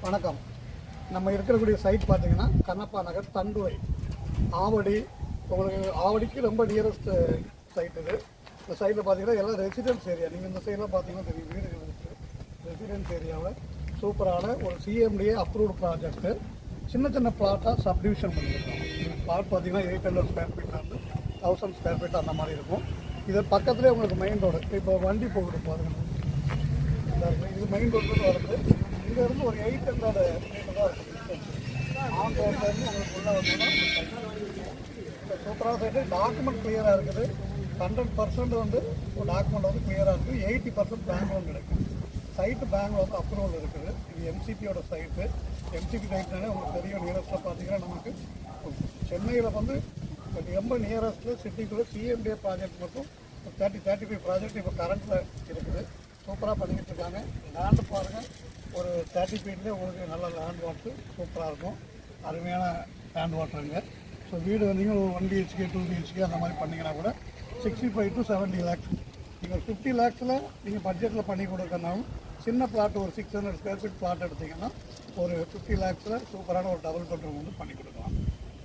வணக்கம். நம்ம இருக்கக்கூடிய சைட் பார்த்தீங்கன்னா கண்ணப்பா நகர் தண்டுவை ஆவடி. உங்களுக்கு ஆவடிக்கு ரொம்ப நியரஸ்ட் சைட் இது. இந்த சைட்டில் பார்த்தீங்கன்னா எல்லாம் ரெசிடென்ஸ் ஏரியா. நீங்கள் இந்த சைடில் பார்த்தீங்கன்னா தெரியும் வீடுகள் இருக்குது. ரெசிடென்ஸ் ஏரியாவில் சூப்பரான ஒரு சிஎம்டிஏ அப்ரூவ்டு ப்ராஜெக்ட்டு. சின்ன சின்ன பிளாட்டாக சப்டிவிஷன் பண்ணியிருக்கோம். பிளாட் பார்த்தீங்கன்னா 800 ஸ்கொயர் ஃபீட்லேருந்து 1000 ஸ்கொயர் ஃபீட் அந்த மாதிரி இருக்கும். இது பக்கத்துலேயே உங்களுக்கு மெயின் ரோடு. இப்போ வண்டி போகுது பாருங்கள், இது மெயின் ரோடு வருது. இங்கேருந்து ஒரு 800 மீட்டர் தான் இருக்குது. ஆன் ரோட்லேருந்து உங்களுக்கு உள்ளே வந்தோம்னா சூப்பராக சைட்டு. டாக்குமெண்ட் கிளியராக இருக்குது. 100% வந்து டாக்குமெண்ட் வந்து கிளியராக இருக்குது. 80% பேங்க் லோன் கிடைக்கும். சைட்டு பேங்க் வந்து அப்ரூவல் இருக்குது. இது எம்சிபியோட சைட்டு. எம்சிபி சைட்னாலே உங்களுக்கு தெரியும். நியரஸ்ட்டில் பார்த்தீங்கன்னா நமக்கு சென்னையில் வந்து ரொம்ப நியரஸ்ட்டில் சிட்டிக்குள்ளே சிஎம்டிஏ ப்ராஜெக்ட் மட்டும் 35 ப்ராஜெக்ட் இப்போ கரண்ட்டில் இருக்குது. சூப்பராக பண்ணிக்கிட்டு இருக்காங்க. லேண்டு பாருங்கள், ஒரு 30 ஃபீட்லேயே உங்களுக்கு நல்ல லேண்ட் வாட்டர் சூப்பராக இருக்கும். அருமையான லேண்ட் வாட்டருங்க. ஸோ வீடு வந்தீங்க ஒரு 1 BHK 2 BHK அந்த மாதிரி பண்ணிங்கன்னா கூட 65 to 70 lakhs. நீங்கள் 50 lakhஸில் நீங்கள் பட்ஜெட்டில் பண்ணி கொடுக்கறனாலும் சின்ன பிளாட் ஒரு 600 ஸ்கொயர் ஃபீட் பிளாட் எடுத்திங்கன்னா ஒரு 50 lakhஸில் சூப்பரான ஒரு டபுள் பெட்ரூம் வந்து பண்ணி கொடுக்கலாம்.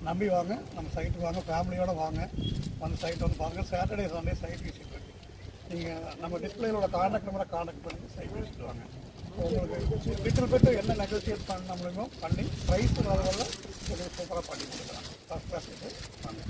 நம்பி வாங்க, நம்ம சைட்டுக்கு வாங்க, ஃபேமிலியோடு வாங்க. வந்து சைட் வந்து பாருங்கள். சாட்டர்டே சண்டே சைட் விசிட் இருக்குது. நீங்கள் நம்ம டிஸ்பிளேயோட காண்டாக்ட் நம்பரை காண்டாக்ட் பண்ணி சைட் விசிட் வாங்க. உங்களுக்கு லிட்டில் பெட்டு என்ன நெகோசியேட் பண்ண முடியுமோ பண்ணி ப்ரைஸ் லெவலில் சூப்பராக பண்ணி கொடுக்கலாம். ஃபஸ்ட் கிளாஸ் வாங்க.